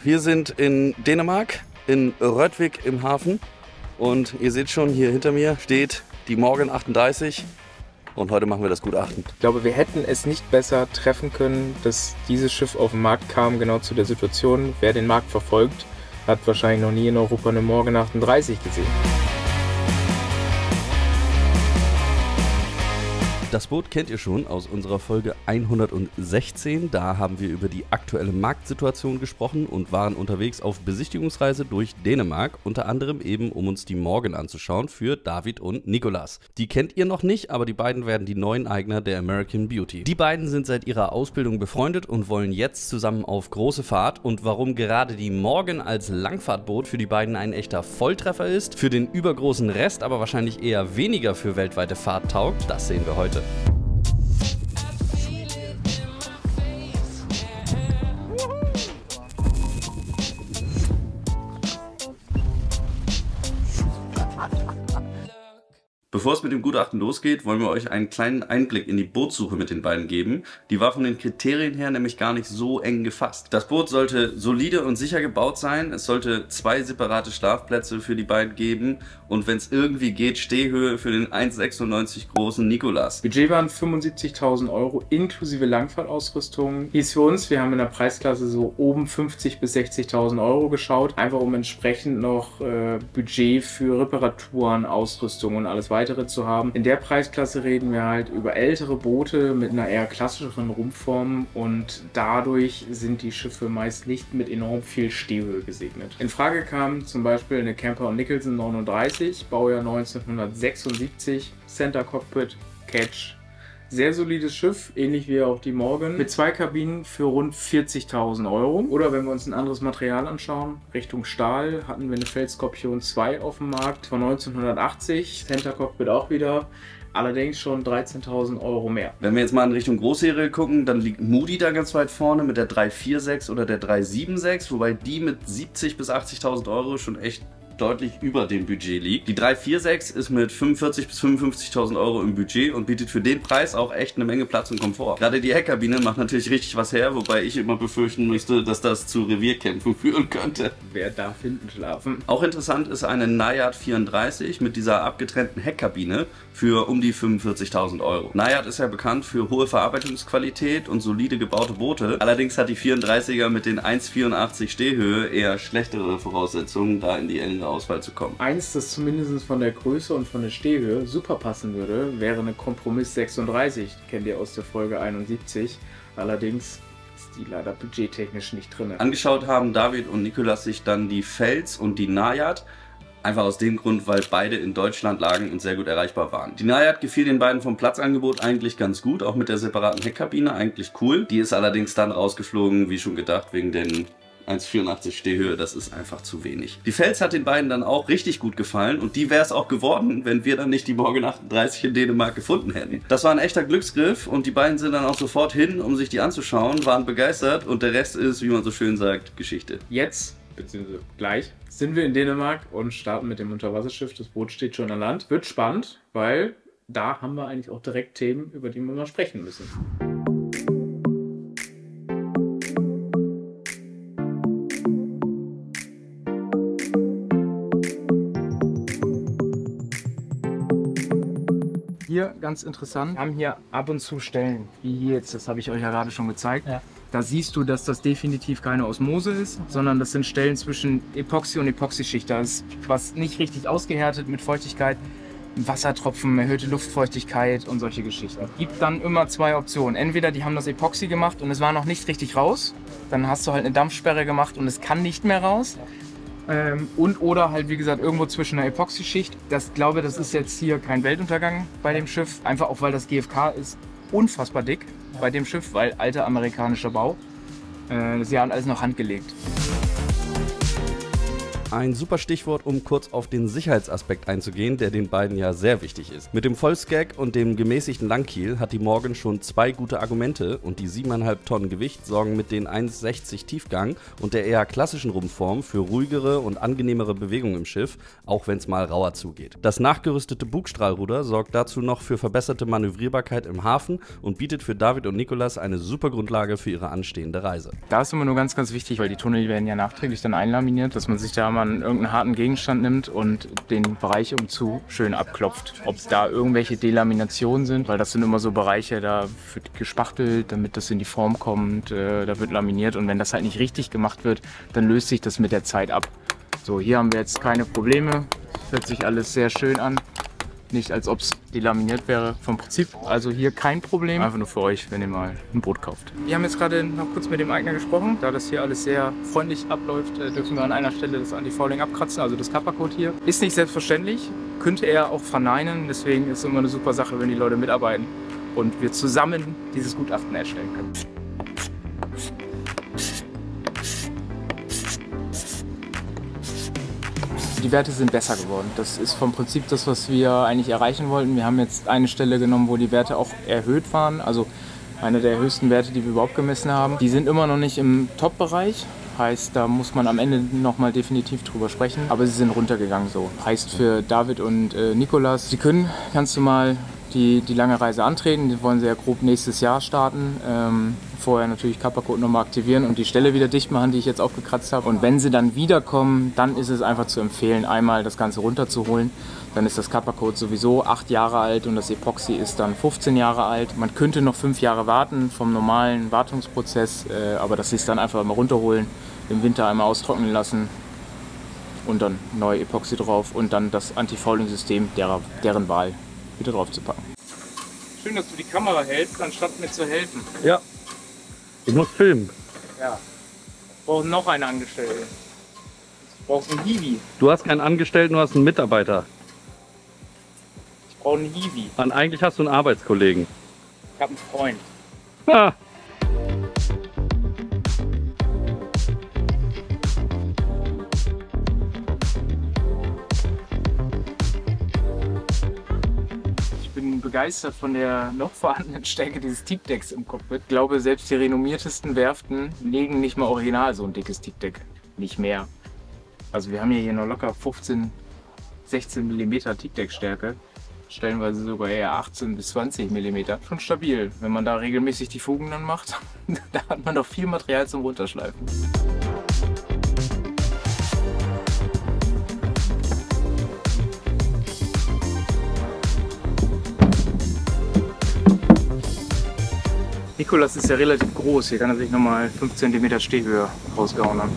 wir sind in Dänemark, in Rødvig im Hafen. Und ihr seht schon, hier hinter mir steht die Morgan 38. Und heute machen wir das Gutachten. Ich glaube, wir hätten es nicht besser treffen können, dass dieses Schiff auf den Markt kam, genau zu der Situation. Wer den Markt verfolgt, hat wahrscheinlich noch nie in Europa eine Morgan 38 gesehen. Das Boot kennt ihr schon aus unserer Folge 116. Da haben wir über die aktuelle Marktsituation gesprochen und waren unterwegs auf Besichtigungsreise durch Dänemark, unter anderem eben, um uns die Morgan anzuschauen für David und Nicolas. Die kennt ihr noch nicht, aber die beiden werden die neuen Eigner der American Beauty. Die beiden sind seit ihrer Ausbildung befreundet und wollen jetzt zusammen auf große Fahrt. Und warum gerade die Morgan als Langfahrtboot für die beiden ein echter Volltreffer ist, für den übergroßen Rest aber wahrscheinlich eher weniger für weltweite Fahrt taugt, das sehen wir heute. Bevor es mit dem Gutachten losgeht, wollen wir euch einen kleinen Einblick in die Bootssuche mit den beiden geben. Die war von den Kriterien her nämlich gar nicht so eng gefasst. Das Boot sollte solide und sicher gebaut sein. Es sollte 2 separate Schlafplätze für die beiden geben. Und wenn es irgendwie geht, Stehhöhe für den 1,96 großen Nicolas. Budget waren 75.000 € inklusive Langfahrtausrüstung. Hieß für uns, wir haben in der Preisklasse so oben 50.000 bis 60.000 € geschaut. Einfach um entsprechend noch Budget für Reparaturen, Ausrüstung und alles weitere zu haben. In der Preisklasse reden wir halt über ältere Boote mit einer eher klassischeren Rumpfform und dadurch sind die Schiffe meist nicht mit enorm viel Stehhöhe gesegnet. In Frage kam zum Beispiel eine Camper Nicholson 39, Baujahr 1976, Center Cockpit, Catch. Sehr solides Schiff, ähnlich wie auch die Morgan, mit 2 Kabinen für rund 40.000 €. Oder wenn wir uns ein anderes Material anschauen, Richtung Stahl, hatten wir eine Feldskorpion 2 auf dem Markt von 1980, Center Cockpit auch wieder, allerdings schon 13.000 € mehr. Wenn wir jetzt mal in Richtung Großserie gucken, dann liegt Moody da ganz weit vorne mit der 346 oder der 376, wobei die mit 70.000 bis 80.000 € schon echt deutlich über dem Budget liegt. Die 346 ist mit 45.000 bis 55.000 € im Budget und bietet für den Preis auch echt eine Menge Platz und Komfort. Gerade die Heckkabine macht natürlich richtig was her, wobei ich immer befürchten müsste, dass das zu Revierkämpfen führen könnte. Wer darf hinten schlafen? Auch interessant ist eine Naiad 34 mit dieser abgetrennten Heckkabine für um die 45.000 €. Naiad ist ja bekannt für hohe Verarbeitungsqualität und solide gebaute Boote. Allerdings hat die 34er mit den 1,84 Stehhöhe eher schlechtere Voraussetzungen, da in die engere Auswahl zu kommen. Eins, das zumindest von der Größe und von der Stehhöhe super passen würde, wäre eine Kompromiss 36. Die kennt ihr aus der Folge 71. Allerdings ist die leider budgettechnisch nicht drin. Angeschaut haben David und Nicolas sich dann die Fels und die Naiad. Einfach aus dem Grund, weil beide in Deutschland lagen und sehr gut erreichbar waren. Die Naiad gefiel den beiden vom Platzangebot eigentlich ganz gut, auch mit der separaten Heckkabine eigentlich cool. Die ist allerdings dann rausgeflogen, wie schon gedacht, wegen den 1,84 Stehhöhe, das ist einfach zu wenig. Die Fels hat den beiden dann auch richtig gut gefallen und die wäre es auch geworden, wenn wir dann nicht die Morgan 38 in Dänemark gefunden hätten. Das war ein echter Glücksgriff und die beiden sind dann auch sofort hin, um sich die anzuschauen, waren begeistert und der Rest ist, wie man so schön sagt, Geschichte. Jetzt, beziehungsweise gleich, sind wir in Dänemark und starten mit dem Unterwasserschiff. Das Boot steht schon an Land. Wird spannend, weil da haben wir eigentlich auch direkt Themen, über die wir mal sprechen müssen. Hier ganz interessant, wir haben hier ab und zu Stellen, wie hier jetzt, das habe ich euch ja gerade schon gezeigt. Ja. Da siehst du, dass das definitiv keine Osmose ist, sondern das sind Stellen zwischen Epoxy und Epoxyschicht. Da ist was nicht richtig ausgehärtet mit Feuchtigkeit, Wassertropfen, erhöhte Luftfeuchtigkeit und solche Geschichten. Es gibt dann immer 2 Optionen. Entweder die haben das Epoxy gemacht und es war noch nicht richtig raus, dann hast du halt eine Dampfsperre gemacht und es kann nicht mehr raus. Und oder halt wie gesagt irgendwo zwischen der Epoxyschicht. Das glaube, das ist jetzt hier kein Weltuntergang bei dem Schiff. Einfach auch weil das GFK ist unfassbar dick bei dem Schiff, weil alter amerikanischer Bau. Das ist ja alles noch handgelegt. Ein super Stichwort, um kurz auf den Sicherheitsaspekt einzugehen, der den beiden ja sehr wichtig ist. Mit dem Vollskag und dem gemäßigten Langkiel hat die Morgan schon 2 gute Argumente und die 7,5 Tonnen Gewicht sorgen mit den 1,60 Tiefgang und der eher klassischen Rumpfform für ruhigere und angenehmere Bewegung im Schiff, auch wenn es mal rauer zugeht. Das nachgerüstete Bugstrahlruder sorgt dazu noch für verbesserte Manövrierbarkeit im Hafen und bietet für David und Nicolas eine super Grundlage für ihre anstehende Reise. Da ist immer nur ganz, ganz wichtig, weil die Tunnel werden ja nachträglich dann einlaminiert, dass man sich da mal irgendeinen harten Gegenstand nimmt und den Bereich umzu schön abklopft. Ob da irgendwelche Delaminationen sind, weil das sind immer so Bereiche, da wird gespachtelt, damit das in die Form kommt, da wird laminiert und wenn das halt nicht richtig gemacht wird, dann löst sich das mit der Zeit ab. So, hier haben wir jetzt keine Probleme, hört sich alles sehr schön an. Nicht, als ob es delaminiert wäre vom Prinzip. Also hier kein Problem. Einfach nur für euch, wenn ihr mal ein Boot kauft. Wir haben jetzt gerade noch kurz mit dem Eigner gesprochen. Da das hier alles sehr freundlich abläuft, dürfen wir an einer Stelle das Anti-Fouling abkratzen, also das Kappa-Code hier. Ist nicht selbstverständlich, könnte er auch verneinen. Deswegen ist es immer eine super Sache, wenn die Leute mitarbeiten und wir zusammen dieses Gutachten erstellen können. Die Werte sind besser geworden. Das ist vom Prinzip das, was wir eigentlich erreichen wollten. Wir haben jetzt eine Stelle genommen, wo die Werte auch erhöht waren. Also eine der höchsten Werte, die wir überhaupt gemessen haben. Die sind immer noch nicht im Top-Bereich. Heißt, da muss man am Ende nochmal definitiv drüber sprechen. Aber sie sind runtergegangen so. Heißt für David und Nicolas, sie können ganz normal die lange Reise antreten. Die wollen sie ja grob nächstes Jahr starten. Vorher natürlich Kappa-Code nochmal aktivieren und die Stelle wieder dicht machen, die ich jetzt aufgekratzt habe. Und wenn sie dann wiederkommen, dann ist es einfach zu empfehlen, einmal das Ganze runterzuholen. Dann ist das Kappa-Code sowieso 8 Jahre alt und das Epoxy ist dann 15 Jahre alt. Man könnte noch 5 Jahre warten vom normalen Wartungsprozess, aber das ist dann einfach mal runterholen, im Winter einmal austrocknen lassen und dann neu Epoxy drauf und dann das Anti-Fouling-System deren Wahl wieder drauf zu packen. Schön, dass du die Kamera hältst, anstatt mir zu helfen. Ja, ich muss filmen. Ja. Ich brauche noch einen Angestellten. Ich brauche einen Hiwi. Du hast keinen Angestellten, du hast einen Mitarbeiter. Ich brauche einen Hiwi. Und eigentlich hast du einen Arbeitskollegen. Ich habe einen Freund. Ah. Ich bin begeistert von der noch vorhandenen Stärke dieses Teakdecks im Cockpit. Ich glaube, selbst die renommiertesten Werften legen nicht mal original so ein dickes Teakdeck. Nicht mehr. Also wir haben hier noch locker 15, 16 mm Teakdeck-Stärke. Stellenweise sogar eher 18 bis 20 mm. Schon stabil. Wenn man da regelmäßig die Fugen dann macht, da hat man doch viel Material zum Runterschleifen. Nicolas ist ja relativ groß, hier kann er sich nochmal 5 cm Stehhöhe rausgehauen haben.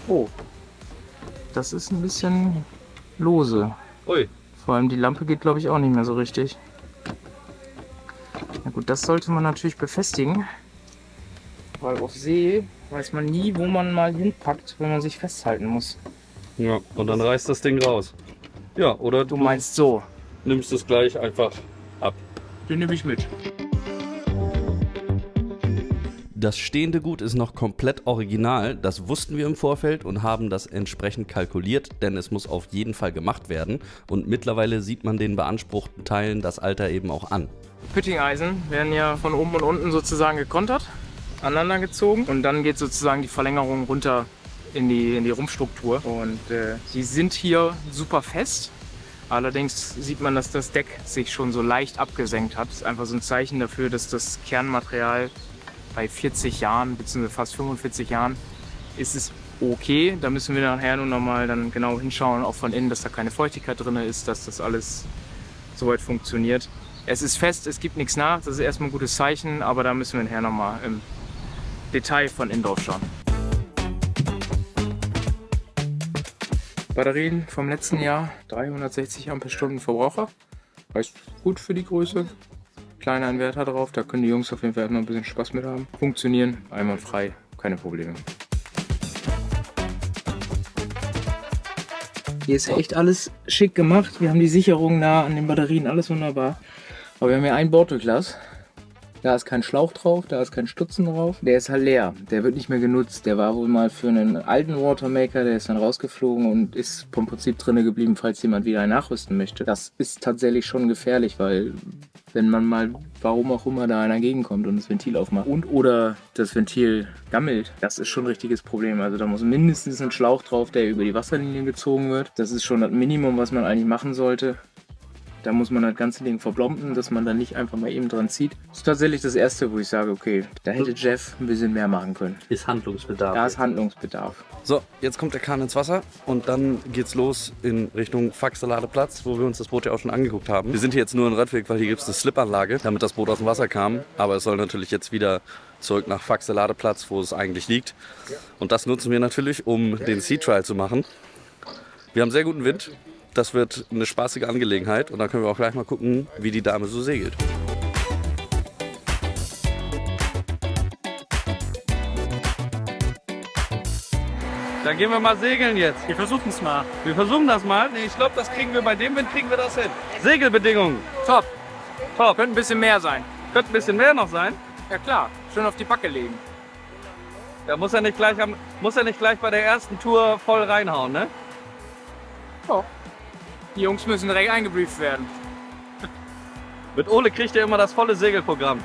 Oh, das ist ein bisschen lose. Ui. Vor allem die Lampe geht, glaube ich, auch nicht mehr so richtig. Na gut, das sollte man natürlich befestigen, weil auf See weiß man nie, wo man mal hinpackt, wenn man sich festhalten muss. Ja, und dann reißt das Ding raus. Ja, oder Du meinst so? nimmst es gleich einfach ab. Den nehme ich mit. Das stehende Gut ist noch komplett original, das wussten wir im Vorfeld und haben das entsprechend kalkuliert, denn es muss auf jeden Fall gemacht werden und mittlerweile sieht man den beanspruchten Teilen das Alter eben auch an. Pitting-Eisen werden ja von oben und unten sozusagen gekontert, aneinander gezogen und dann geht sozusagen die Verlängerung runter in die Rumpfstruktur und sie sind hier super fest. Allerdings sieht man, dass das Deck sich schon so leicht abgesenkt hat. Das ist einfach so ein Zeichen dafür, dass das Kernmaterial bei 40 Jahren bzw. fast 45 Jahren ist es okay. Da müssen wir nachher nur noch mal dann genau hinschauen, auch von innen, dass da keine Feuchtigkeit drin ist, dass das alles soweit funktioniert. Es ist fest, es gibt nichts nach, das ist erstmal ein gutes Zeichen, aber da müssen wir nachher noch mal im Detail von innen drauf schauen. Batterien vom letzten Jahr, 360 Ampere-Stunden Verbraucher. Heißt gut für die Größe. Kleiner Inverter drauf, da können die Jungs auf jeden Fall erstmal ein bisschen Spaß mit haben. Funktionieren, einwandfrei, keine Probleme. Hier ist echt alles schick gemacht. Wir haben die Sicherung nah an den Batterien, alles wunderbar. Aber wir haben hier ein Bordurchlass Da ist kein Schlauch drauf, da ist kein Stutzen drauf. Der ist halt leer, der wird nicht mehr genutzt. Der war wohl mal für einen alten Watermaker, der ist dann rausgeflogen und ist vom Prinzip drinne geblieben, falls jemand wieder einen nachrüsten möchte. Das ist tatsächlich schon gefährlich, weil wenn man mal, warum auch immer, da einer gegenkommt und das Ventil aufmacht und oder das Ventil gammelt, das ist schon ein richtiges Problem. Also da muss mindestens ein Schlauch drauf, der über die Wasserlinie gezogen wird. Das ist schon das Minimum, was man eigentlich machen sollte. Da muss man das ganze Ding verblomben, dass man dann nicht einfach mal eben dran zieht. Das ist tatsächlich das Erste, wo ich sage, okay, da hätte Jeff ein bisschen mehr machen können. Ist Handlungsbedarf. Da ist Handlungsbedarf. So, jetzt kommt der Kahn ins Wasser und dann geht's los in Richtung Faxe-Ladeplatz, wo wir uns das Boot ja auch schon angeguckt haben. Wir sind hier jetzt nur in Röttwig, weil hier gibt es eine Slipanlage, damit das Boot aus dem Wasser kam. Aber es soll natürlich jetzt wieder zurück nach Faxe-Ladeplatz, wo es eigentlich liegt. Und das nutzen wir natürlich, um den Sea Trial zu machen. Wir haben sehr guten Wind. Das wird eine spaßige Angelegenheit und dann können wir auch gleich mal gucken, wie die Dame so segelt. Dann gehen wir mal segeln jetzt. Wir versuchen es mal. Wir versuchen das mal. Ich glaube, das kriegen wir bei dem Wind kriegen wir das hin. Segelbedingungen. Top. Top. Könnte ein bisschen mehr sein. Könnte ein bisschen mehr noch sein. Ja klar, schön auf die Backe legen. Ja, muss ja nicht gleich bei der ersten Tour voll reinhauen, ne? Oh. Die Jungs müssen direkt eingebrieft werden. Mit Ole kriegt ihr immer das volle Segelprogramm.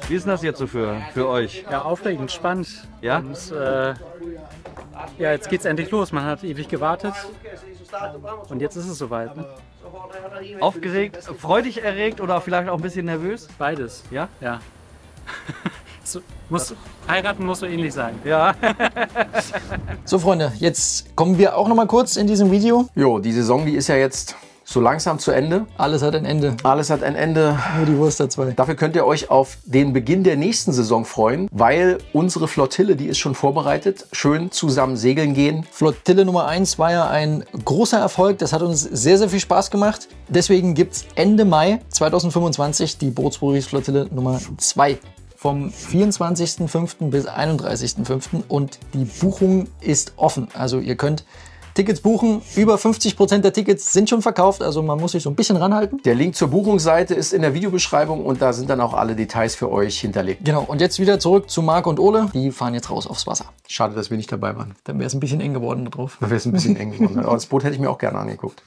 Wie ist denn das jetzt so für euch? Ja, aufregend, spannend. Ja? Und, ja, jetzt geht's endlich los. Man hat ewig gewartet. Und jetzt ist es soweit. Ne? Aufgeregt, freudig erregt oder vielleicht auch ein bisschen nervös? Beides. Ja? Ja. Heiraten muss so ähnlich sein. Ja. So Freunde, jetzt kommen wir auch noch mal kurz in diesem Video. Jo, die Saison, die ist ja jetzt so langsam zu Ende. Alles hat ein Ende. Alles hat ein Ende. Nur die Wurst hat zwei. Dafür könnt ihr euch auf den Beginn der nächsten Saison freuen, weil unsere Flottille, die ist schon vorbereitet. Schön zusammen segeln gehen. Flottille Nummer 1 war ja ein großer Erfolg. Das hat uns sehr, sehr viel Spaß gemacht. Deswegen gibt es Ende Mai 2025 die Bootsbrüchig-Flottille Nummer 2. Vom 24.05. bis 31.05. und die Buchung ist offen. Also ihr könnt Tickets buchen. Über 50% der Tickets sind schon verkauft, also man muss sich so ein bisschen ranhalten. Der Link zur Buchungsseite ist in der Videobeschreibung und da sind dann auch alle Details für euch hinterlegt. Genau, und jetzt wieder zurück zu Marc und Ole. Die fahren jetzt raus aufs Wasser. Schade, dass wir nicht dabei waren. Dann wäre es ein bisschen eng geworden da drauf. Dann wäre es ein bisschen eng geworden. Aber das Boot hätte ich mir auch gerne angeguckt.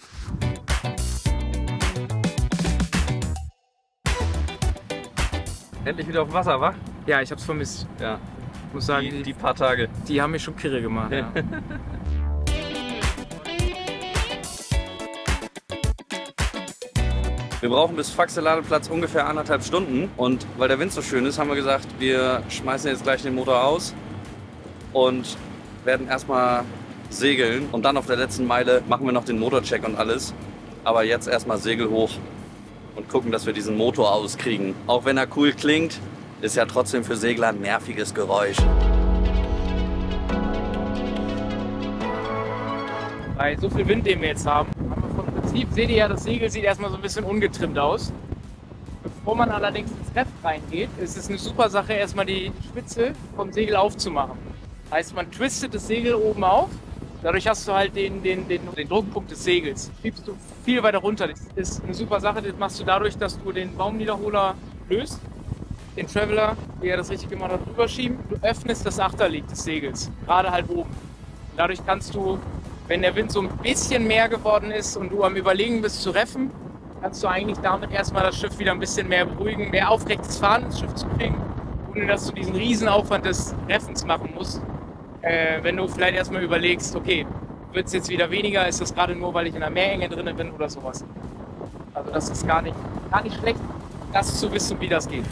Endlich wieder auf dem Wasser, wa? Ja, ich hab's vermisst. Ja. Ich muss sagen, Die paar Tage. die haben mich schon kirre gemacht. Ja. Wir brauchen bis Faxe-Ladeplatz ungefähr 1,5 Stunden und weil der Wind so schön ist, haben wir gesagt, wir schmeißen jetzt gleich den Motor aus und werden erstmal segeln und dann auf der letzten Meile machen wir noch den Motorcheck und alles. Aber jetzt erstmal Segel hoch und gucken, dass wir diesen Motor auskriegen. Auch wenn er cool klingt, ist ja trotzdem für Segler ein nerviges Geräusch. Bei so viel Wind, den wir jetzt haben wir vom Prinzip, seht ihr ja, das Segel sieht erstmal so ein bisschen ungetrimmt aus. Bevor man allerdings ins Reff reingeht, ist es eine super Sache, erstmal die Spitze vom Segel aufzumachen. Heißt, man twistet das Segel oben auf, dadurch hast du halt den Druckpunkt des Segels. Schiebst du viel weiter runter. Das ist eine super Sache, das machst du dadurch, dass du den Baumniederholer löst, den Traveler, wie er das richtig gemacht hat, rüberschieben. Du öffnest das Achterlieg des Segels, gerade halt oben. Dadurch kannst du, wenn der Wind so ein bisschen mehr geworden ist und du am Überlegen bist zu reffen, kannst du eigentlich damit erstmal das Schiff wieder ein bisschen mehr beruhigen, mehr aufrechtes Fahren ins Schiff zu kriegen, ohne dass du diesen riesen Aufwand des Reffens machen musst. Wenn du vielleicht erstmal überlegst, okay, wird es jetzt wieder weniger, ist das gerade nur, weil ich in der Meerenge drin bin oder sowas. Also das ist gar nicht schlecht, das zu wissen, wie das geht.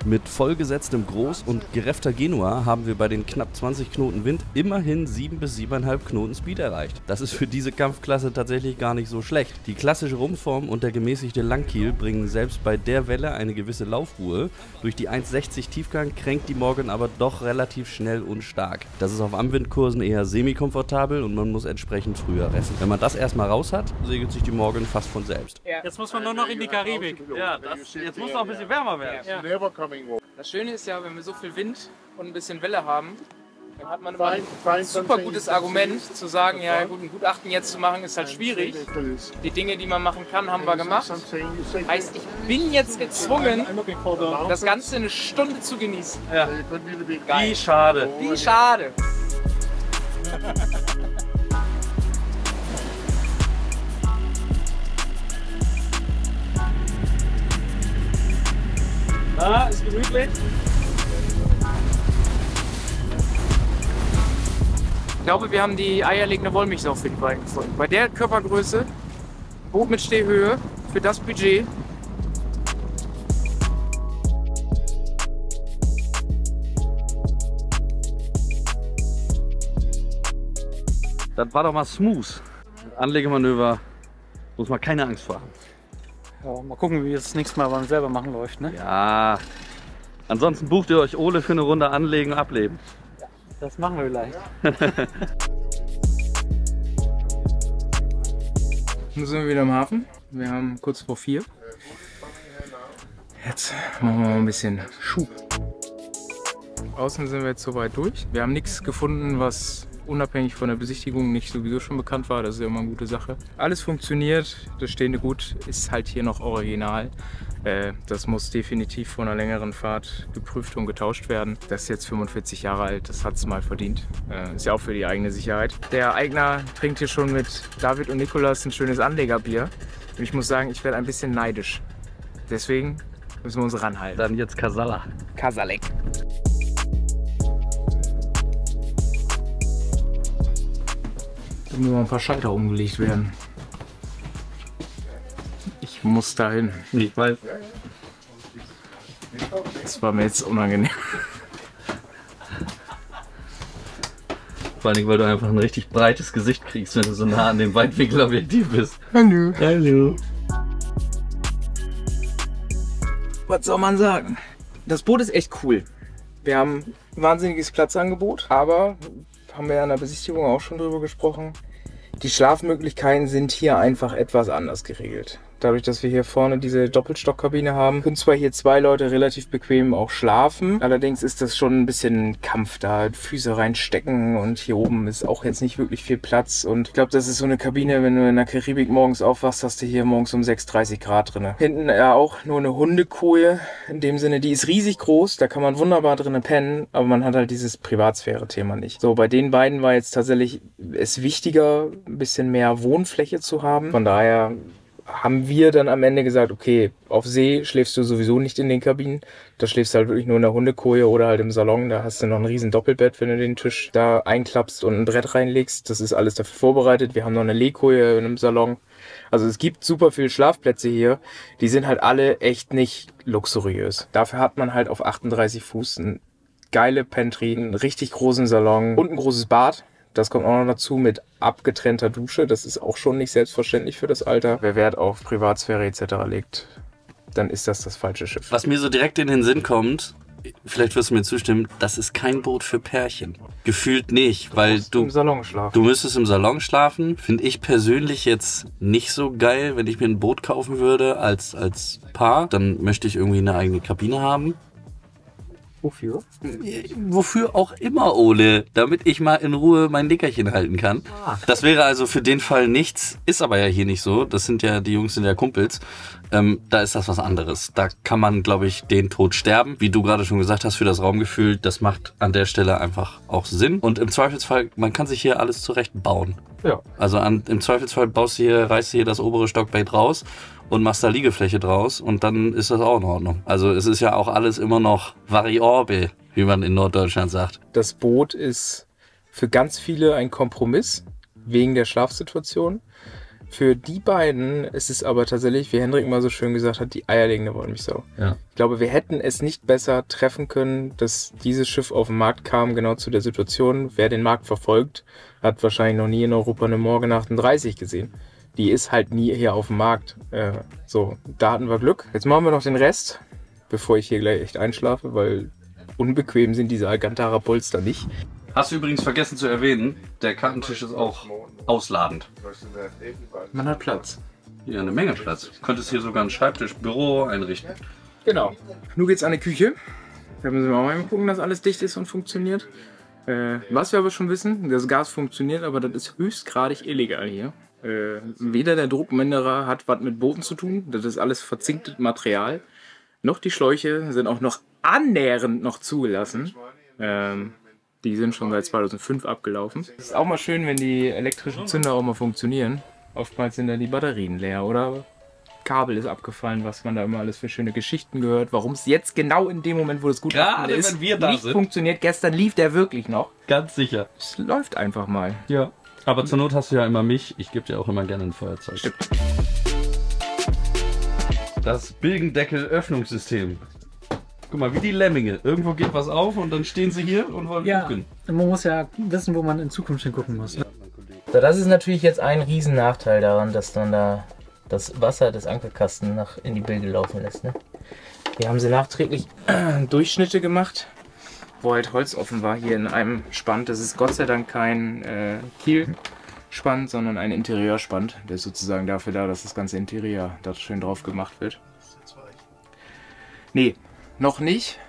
Mit vollgesetztem Groß- und gereffter Genua haben wir bei den knapp 20 Knoten Wind immerhin 7 bis 7,5 Knoten Speed erreicht. Das ist für diese Kampfklasse tatsächlich gar nicht so schlecht. Die klassische Rumpfform und der gemäßigte Langkiel bringen selbst bei der Welle eine gewisse Laufruhe. Durch die 1,60 Tiefgang kränkt die Morgan aber doch relativ schnell und stark. Das ist auf Anwindkursen eher semi-komfortabel und man muss entsprechend früher reffen. Wenn man das erstmal raus hat, segelt sich die Morgan fast von selbst. Jetzt muss man nur noch in die Karibik. Ja, jetzt muss es auch ein bisschen wärmer werden. Ja. Das Schöne ist ja, wenn wir so viel Wind und ein bisschen Welle haben, Dann hat man immer ein super gutes Argument zu sagen, ja gut, ein Gutachten jetzt zu machen ist halt schwierig. Die Dinge, die man machen kann, haben wir gemacht. Heißt, ich bin jetzt gezwungen, das Ganze eine Stunde zu genießen. Ja. Wie schade. Wie schade. Ah, ist gemütlich. Ich glaube, wir haben die eierlegende Wollmilchsau für die beiden gefunden. Bei der Körpergröße, Boot mit Stehhöhe, für das Budget. Das war doch mal smooth. Anlegemanöver, muss man keine Angst vor haben. Ja, mal gucken, wie es das nächste Mal beim selber machen läuft. Ne? Ja. Ansonsten bucht ihr euch Ole für eine Runde anlegen und ableben. Das machen wir vielleicht. Nun sind wir wieder im Hafen. Wir haben kurz vor 4. Jetzt machen wir mal ein bisschen Schub. Außen sind wir jetzt soweit durch. Wir haben nichts gefunden, was unabhängig von der Besichtigung nicht sowieso schon bekannt war. Das ist ja immer eine gute Sache. Alles funktioniert. Das stehende Gut ist halt hier noch original. Das muss definitiv vor einer längeren Fahrt geprüft und getauscht werden. Das ist jetzt 45 Jahre alt, das hat es mal verdient. Ist ja auch für die eigene Sicherheit. Der Eigner trinkt hier schon mit David und Nikolas ein schönes Anlegerbier. Und ich muss sagen, ich werde ein bisschen neidisch. Deswegen müssen wir uns ranhalten. Dann jetzt Casala. Kasalek. Da müssen noch ein paar Schalter umgelegt werden. Ich muss dahin. Ich weiß. Das war mir jetzt unangenehm. Vor allem, weil du einfach ein richtig breites Gesicht kriegst, wenn du so nah an dem Weitwinkelobjektiv bist. Hallo. Hallo. Was soll man sagen? Das Boot ist echt cool. Wir haben ein wahnsinniges Platzangebot, aber haben wir ja in der Besichtigung auch schon drüber gesprochen. Die Schlafmöglichkeiten sind hier einfach etwas anders geregelt. Dadurch, dass wir hier vorne diese Doppelstockkabine haben, können zwar hier 2 Leute relativ bequem auch schlafen. Allerdings ist das schon ein bisschen Kampf, da Füße reinstecken und hier oben ist auch jetzt nicht wirklich viel Platz. Und ich glaube, das ist so eine Kabine, wenn du in der Karibik morgens aufwachst, hast du hier morgens um 36 Grad drin. Hinten ja auch nur eine Hundekoje. In dem Sinne, die ist riesig groß, da kann man wunderbar drinnen pennen, aber man hat halt dieses Privatsphäre-Thema nicht. So, bei den beiden war jetzt tatsächlich es wichtiger, ein bisschen mehr Wohnfläche zu haben. Von daher haben wir dann am Ende gesagt, okay, auf See schläfst du sowieso nicht in den Kabinen. Da schläfst du halt wirklich nur in der Hundekoje oder halt im Salon. Da hast du noch ein riesen Doppelbett, wenn du den Tisch da einklappst und ein Brett reinlegst. Das ist alles dafür vorbereitet. Wir haben noch eine Lehkoje in einem Salon. Also es gibt super viele Schlafplätze hier. Die sind halt alle echt nicht luxuriös. Dafür hat man halt auf 38 Fuß eine geile Pantry, einen richtig großen Salon und ein großes Bad. Das kommt auch noch dazu mit abgetrennter Dusche. Das ist auch schon nicht selbstverständlich für das Alter. Wer Wert auf Privatsphäre etc. legt, dann ist das falsche Schiff. Was mir so direkt in den Sinn kommt, vielleicht wirst du mir zustimmen, das ist kein Boot für Pärchen. Gefühlt nicht, weil du im Salon schlafen. Du müsstest im Salon schlafen. Finde ich persönlich jetzt nicht so geil, wenn ich mir ein Boot kaufen würde als Paar. Dann möchte ich irgendwie eine eigene Kabine haben. Wofür? Wofür auch immer, Ole, damit ich mal in Ruhe mein Nickerchen halten kann. Das wäre also für den Fall nichts, ist aber ja hier nicht so. Das sind ja, die Jungs sind ja Kumpels. Da ist das was anderes. Da kann man, glaube ich, den Tod sterben. Wie du gerade schon gesagt hast, für das Raumgefühl, das macht an der Stelle einfach auch Sinn. Und im Zweifelsfall, man kann sich hier alles zurecht bauen. Ja. Also im Zweifelsfall reißt du hier das obere Stockbett raus und machst da Liegefläche draus und dann ist das auch in Ordnung. Also es ist ja auch alles immer noch variabel, wie man in Norddeutschland sagt. Das Boot ist für ganz viele ein Kompromiss wegen der Schlafsituation. Für die beiden ist es aber tatsächlich, wie Hendrik mal so schön gesagt hat, die eierlegende Wollmilchsau. Ja. Ich glaube, wir hätten es nicht besser treffen können, dass dieses Schiff auf den Markt kam, genau zu der Situation. Wer den Markt verfolgt, hat wahrscheinlich noch nie in Europa eine Morgan 38 gesehen. Die ist halt nie hier auf dem Markt. So, da hatten wir Glück. Jetzt machen wir noch den Rest, bevor ich hier gleich echt einschlafe, weil unbequem sind diese Alcantara-Polster nicht. Hast du übrigens vergessen zu erwähnen, der Kattentisch ist auch ausladend. Man hat Platz. Ja, eine Menge Platz. Du könntest hier sogar einen Schreibtisch, Büro einrichten. Genau. Nun geht's an die Küche. Da müssen wir auch mal gucken, dass alles dicht ist und funktioniert. Was wir aber schon wissen, das Gas funktioniert, aber das ist höchstgradig illegal hier. Weder der Druckminderer hat was mit Booten zu tun, das ist alles verzinktes Material, noch die Schläuche sind auch noch annähernd noch zugelassen. Die sind schon seit 2005 abgelaufen. Es ist auch mal schön, wenn die elektrischen Zünder auch mal funktionieren. Oftmals sind dann die Batterien leer oder Kabel ist abgefallen, was man da immer alles für schöne Geschichten gehört. Warum es jetzt genau in dem Moment, wo das Gutachten ist, wenn wir da nicht sind. funktioniert. Gestern lief der wirklich noch. Ganz sicher. Es läuft einfach mal. Ja. Aber zur Not hast du ja immer mich. Ich gebe dir auch immer gerne ein Feuerzeug. Stimmt. Das Bilgendeckel-Öffnungssystem. Guck mal, wie die Lemminge. Irgendwo geht was auf und dann stehen sie hier und wollen gucken. Man muss ja wissen, wo man in Zukunft hingucken muss. So, das ist natürlich jetzt ein riesen Nachteil daran, dass dann da das Wasser des Ankerkastens in die Bilge laufen lässt. Ne? Hier haben sie nachträglich Durchschnitte gemacht, wo halt Holz offen war hier in einem Spand. Das ist Gott sei Dank kein Kielspand, sondern ein Interieurspand. Der ist sozusagen dafür da, dass das ganze Interieur da schön drauf gemacht wird. Nee, noch nicht.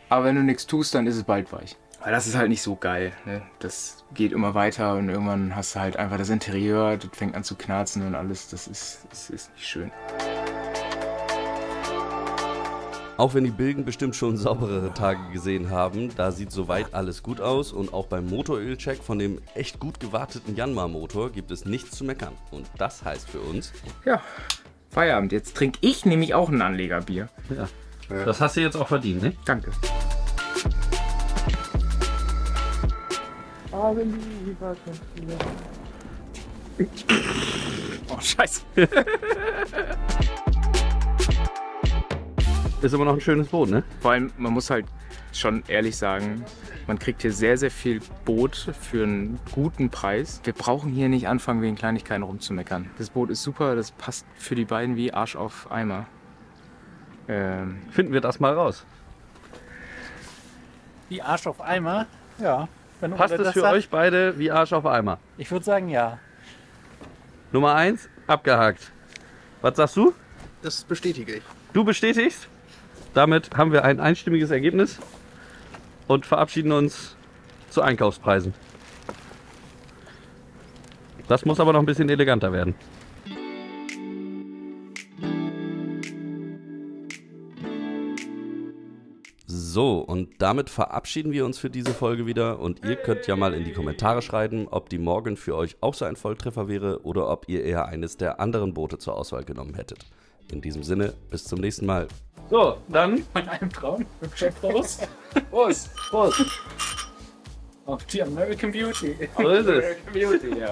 Aber wenn du nichts tust, dann ist es bald weich. Weil das ist halt nicht so geil. Ne? Das geht immer weiter und irgendwann hast du halt einfach das Interieur, das fängt an zu knarzen und alles. Das ist nicht schön. Auch wenn die Bilgen bestimmt schon sauberere Tage gesehen haben, da sieht soweit alles gut aus und auch beim Motorölcheck von dem echt gut gewarteten Yanmar-Motor gibt es nichts zu meckern. Und das heißt für uns... Ja, Feierabend. Jetzt trinke ich nämlich auch ein Anlegerbier. Ja, das hast du jetzt auch verdient, ne? Danke. Oh, scheiße. Ist aber noch ein schönes Boot, ne? Vor allem, man muss halt schon ehrlich sagen, man kriegt hier sehr, sehr viel Boot für einen guten Preis. Wir brauchen hier nicht anfangen, wegen Kleinigkeiten rumzumeckern. Das Boot ist super, das passt für die beiden wie Arsch auf Eimer. Finden wir das mal raus. Wie Arsch auf Eimer? Ja. Wenn Passt es für euch beide wie Arsch auf Eimer? Ich würde sagen, ja. Nummer 1, abgehakt. Was sagst du? Das bestätige ich. Du bestätigst? Damit haben wir ein einstimmiges Ergebnis und verabschieden uns zu Einkaufspreisen. Das muss aber noch ein bisschen eleganter werden. So, und damit verabschieden wir uns für diese Folge wieder und ihr könnt ja mal in die Kommentare schreiben, ob die Morgan für euch auch so ein Volltreffer wäre oder ob ihr eher eines der anderen Boote zur Auswahl genommen hättet. In diesem Sinne, bis zum nächsten Mal. So, dann... Von einem Traum. Prost. Prost! Prost! Auf die American Beauty. So ist es. American Beauty, ja.